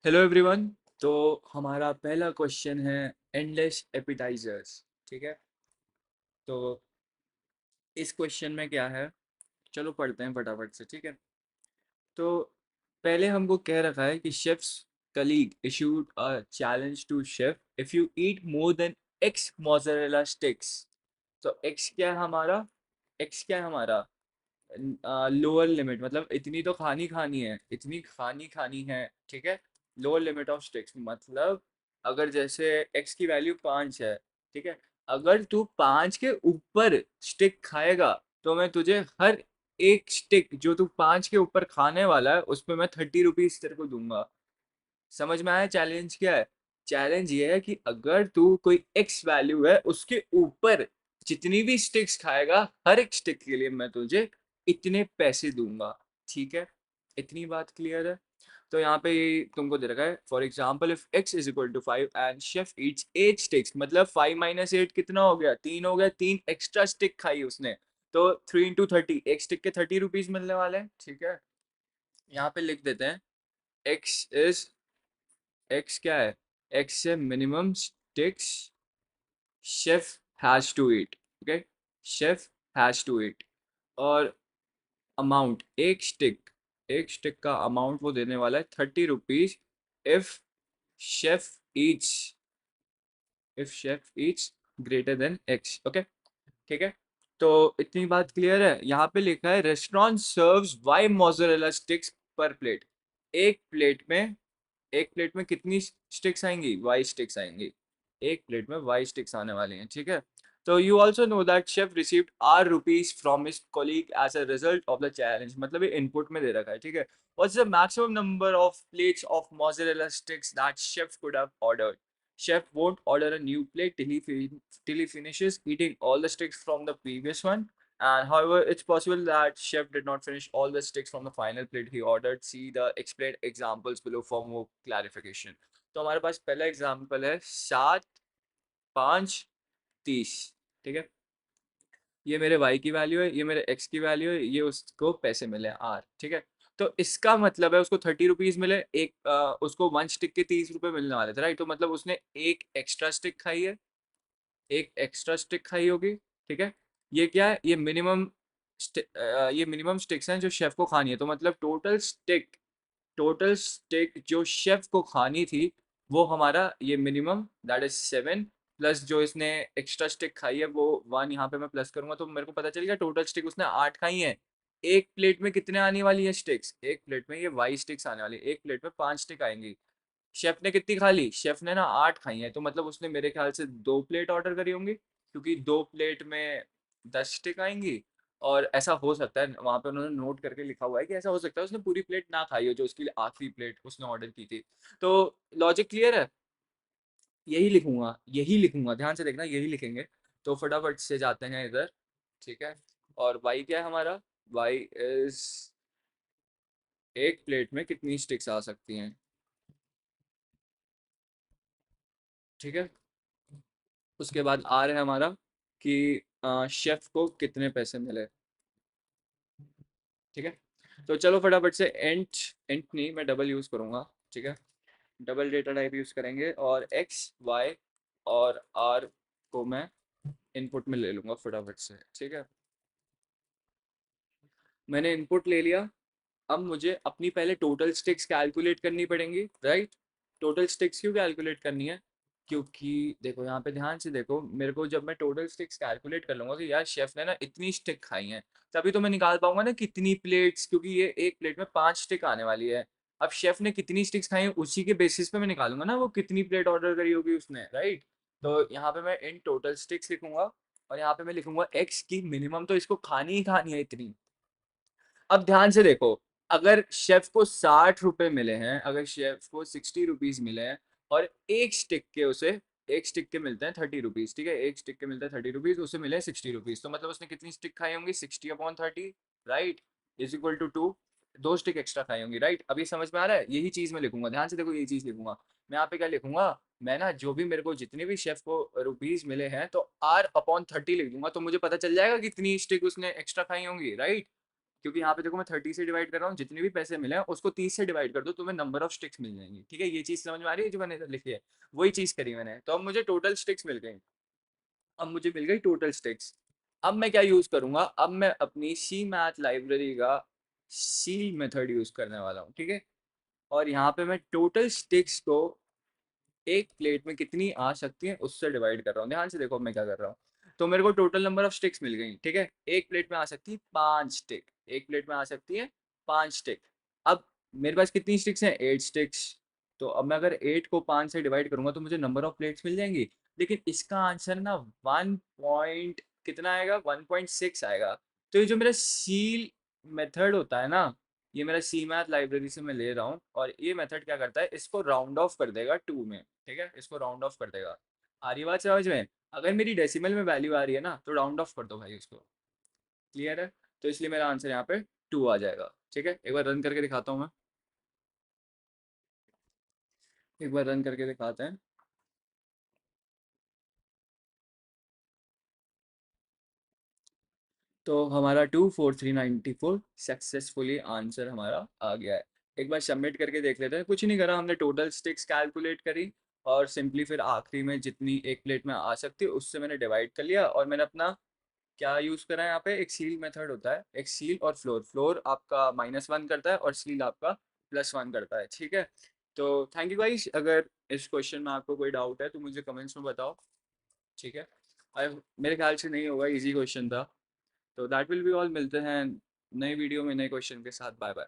Hello everyone. तो हमारा पहला क्वेश्चन है एंडलेस एपिटाइजर्स। ठीक है। तो इस क्वेश्चन में क्या है, चलो पढ़ते हैं फटाफट से। ठीक है। तो पहले हमको कह रखा है कि chef's colleague issued a challenge to chef if you eat more than X mozzarella sticks. तो एक्स क्या है हमारा, एक्स क्या है हमारा लोअर लिमिट, मतलब इतनी तो खानी खानी है, इतनी खानी खानी है। ठीक है। लोअर लिमिट ऑफ स्टिक्स मतलब अगर जैसे एक्स की वैल्यू 5 है, ठीक है, अगर तू 5 के ऊपर स्टिक खाएगा तो मैं तुझे हर एक स्टिक जो तू 5 के ऊपर खाने वाला है उसमें मैं 30 रुपीज तेरे को दूंगा। समझ में आया चैलेंज क्या है? चैलेंज ये है कि अगर तू कोई एक्स वैल्यू है उसके ऊपर जितनी भी स्टिक्स खाएगा हर एक स्टिक के लिए मैं तुझे इतने पैसे दूंगा। ठीक है। इतनी बात क्लियर है। तो यहाँ पे ये तुमको दे रखा है, for example if X is equal to 5 and chef eats 8 sticks, मतलब 5 माइनस 8 कितना हो गया, 3 हो गया, 3 एक्स्ट्रा स्टिक खाई उसने। तो 3 इंटू 30, एक स्टिक के 30 रुपीज मिलने वाले हैं। ठीक है। यहाँ पे लिख देते हैं एक्स इज, एक्स क्या है, एक्स से minimum sticks chef has to eat. Okay, chef has to eat. और अमाउंट, एक स्टिक का अमाउंट वो देने वाला है 30 rupees if chef Yeats, if chef Yeats greater than x. Okay. ठीक है। तो इतनी बात क्लियर है। यहाँ पे लिखा है restaurant serves Y mozzarella sticks per plate. एक प्लेट में, एक प्लेट में कितनी स्टिक्स आएंगी, वाई स्टिक्स आएंगी। एक प्लेट में वाई स्टिक्स आने वाली हैं। ठीक है। तो you also know that chef received R rupees from his colleague as a result of the challenge, मतलब ये इनपुट में दे रखा है। ठीक है। What's the maximum number of plates of mozzarella sticks that chef could have ordered? Chef won't order a new plate till he finishes eating all the sticks from the previous one. And however, it's possible that chef did not finish all the sticks from the final plate he ordered. See the explained examples below for more clarification. तो हमारे पास पहला example है 7, 5, 30। ठीक है। ये मेरे y की value है, ये मेरे x की वैल्यू है, ये उसको पैसे मिले r। ठीक है। तो इसका मतलब है उसको 30 रुपीज मिले, एक उसको 1 स्टिक के 30 रुपए मिलने वाले थे, राइट। तो मतलब उसने एक एक्स्ट्रा स्टिक खाई है, एक एक्स्ट्रा स्टिक खाई होगी। ठीक है। ये क्या है, ये मिनिमम, ये मिनिमम स्टिक्स हैं जो शेफ को खानी है। तो मतलब टोटल स्टिक जो शेफ को खानी थी वो हमारा ये मिनिमम दैट इज 7, प्लस जो इसने एक्स्ट्रा स्टिक खाई है वो 1, यहाँ पे मैं प्लस करूंगा तो मेरे को पता चल गया टोटल स्टिक उसने 8 खाई है। एक प्लेट में कितने आने वाली है स्टिक्स, एक प्लेट में ये वाई स्टिक्स आने वाली है, एक प्लेट में 5 स्टिक आएंगी। शेफ ने कितनी खा ली, शेफ ने ना 8 खाई है, तो मतलब उसने मेरे ख्याल से 2 प्लेट ऑर्डर करी होंगी, क्योंकि 2 प्लेट में 10 स्टिक आएंगी। और ऐसा हो सकता है, वहां पे उन्होंने नोट करके लिखा हुआ है कि ऐसा हो सकता है उसने पूरी प्लेट ना खाई हो जो उसकी आखिरी प्लेट उसने ऑर्डर की थी। तो लॉजिक क्लियर है। यही लिखूंगा, यही लिखूंगा, ध्यान से देखना, यही लिखेंगे। तो फटाफट से जाते हैं इधर। ठीक है। और वाई क्या है हमारा, वाई इज एक प्लेट में कितनी स्टिक्स आ सकती हैं। ठीक है। उसके बाद आ रहा है हमारा कि शेफ को कितने पैसे मिले। ठीक है। तो चलो फटाफट से एंट, एंट नहीं मैं डबल यूज करूंगा। ठीक है। डबल डेटा टाइप यूज करेंगे और एक्स वाई और आर को मैं इनपुट में ले लूंगा फटाफट से। ठीक है। मैंने इनपुट ले लिया। अब मुझे अपनी पहले टोटल स्टिक्स कैलकुलेट करनी पड़ेंगी, राइट। टोटल स्टिक्स क्यों कैलकुलेट करनी है, क्योंकि देखो यहाँ पे ध्यान से देखो, मेरे को जब मैं टोटल स्टिक्स कैलकुलेट कर लूंगा कि यार शेफ ने ना इतनी स्टिक खाई हैं, तभी तो मैं निकाल पाऊंगा ना कितनी प्लेट्स, क्योंकि ये एक प्लेट में 5 स्टिक आने वाली है। अब शेफ ने कितनी स्टिक्स खाई हैं उसी के बेसिस पे मैं निकालूंगा ना वो कितनी प्लेट ऑर्डर करी होगी उसने, राइट। तो यहाँ पे मैं इन टोटल स्टिक्स लिखूंगा और यहाँ पे मैं लिखूंगा एक्स की मिनिमम तो इसको खानी ही खानी है इतनी। अब ध्यान से देखो, अगर शेफ को 60 रुपए मिले हैं, अगर शेफ को 60 रुपीज मिले हैं और एक स्टिक के उसे, एक स्टिक के मिलते हैं 30 रुपीज। ठीक है। एक स्टिक के मिलते हैं 30 रुपीज, उसे मिले 60 रुपीज, तो मतलब उसने कितनी स्टिक खाई होंगी, 60/30, right, is equal to 2। 2 stick extra खाई होंगी, राइट। अभी समझ में आ रहा है, यही चीज मैं लिखूंगा, ध्यान से देखो, यही चीज लिखूंगा मैं यहाँ पे। क्या लिखूंगा मैं ना, जो भी मेरे को जितने भी शेफ को रुपीज मिले हैं तो R/30 लिख दूंगा, तो मुझे पता चल जाएगा कितनी स्टिक उसने एक्स्ट्रा खाई होंगी, राइट। क्योंकि यहाँ पे देखो मैं 30 से डिवाइड कर रहा हूँ, जितने भी पैसे मिले हैं उसको 30 से डिवाइड कर दो, तुम्हें नंबर ऑफ स्टिक्स मिल जाएंगी। ठीक है, ये चीज़ समझ में आ रही है जो मैंने इधर लिखी है? वही चीज़ करी मैंने। तो अब मुझे टोटल स्टिक्स मिल गई। अब मुझे मिल गई टोटल स्टिक्स। अब मैं क्या यूज़ करूँगा? अब मैं अपनी सी मैथ लाइब्रेरी का सील मेथड यूज़ करने वाला हूँ। ठीक है, और यहाँ पे मैं टोटल स्टिक्स को एक प्लेट में कितनी आ सकती है उससे डिवाइड कर रहा हूँ। ध्यान से देखो मैं क्या कर रहा हूँ। तो मेरे को टोटल नंबर ऑफ स्टिक्स मिल गई। ठीक है, एक प्लेट में आ सकती है 5 स्टिक, एक प्लेट में आ सकती है 5 स्टिक। अब मेरे पास कितनी स्टिक्स हैं? 8 स्टिक्स। तो अब मैं अगर 8 को 5 से डिवाइड करूंगा तो मुझे नंबर ऑफ प्लेट्स मिल जाएंगी। लेकिन इसका आंसर ना 1 पॉइंट कितना आएगा? 1.6 आएगा। तो ये जो मेरा सील मेथड होता है ना, ये मेरा सी मैथ लाइब्रेरी से मैं ले रहा हूँ, और ये मेथड क्या करता है, इसको राउंड ऑफ कर देगा 2 में। ठीक है, इसको राउंड ऑफ कर देगा। आ रही बात समझ में? अगर मेरी डेसिमल में वैल्यू आ रही है ना तो राउंड ऑफ कर दो भाई उसको। क्लियर है? तो इसलिए मेरा आंसर यहाँ पे 2 आ जाएगा। ठीक है, एक बार रन करके दिखाता हूँ मैं। एक बार रन करके दिखाते हैं। तो हमारा 24394 सक्सेसफुली आंसर हमारा आ गया है। एक बार सबमिट करके देख लेते हैं। कुछ नहीं करा हमने, टोटल स्टिक्स कैलकुलेट करी और सिंपली फिर आखिरी में जितनी एक प्लेट में आ सकती है उससे मैंने डिवाइड कर लिया, और मैंने अपना क्या यूज़ करा है यहाँ पे? एक सील मेथड होता है, एक सील और फ्लोर। फ्लोर आपका -1 करता है और सील आपका +1 करता है। ठीक है, तो थैंक यू गाइस। अगर इस क्वेश्चन में आपको कोई डाउट है तो मुझे कमेंट्स में बताओ। ठीक है, मेरे ख्याल से नहीं होगा, इजी क्वेश्चन था। तो दैट विल बी ऑल। मिलते हैं नई वीडियो में नए क्वेश्चन के साथ। Bye bye.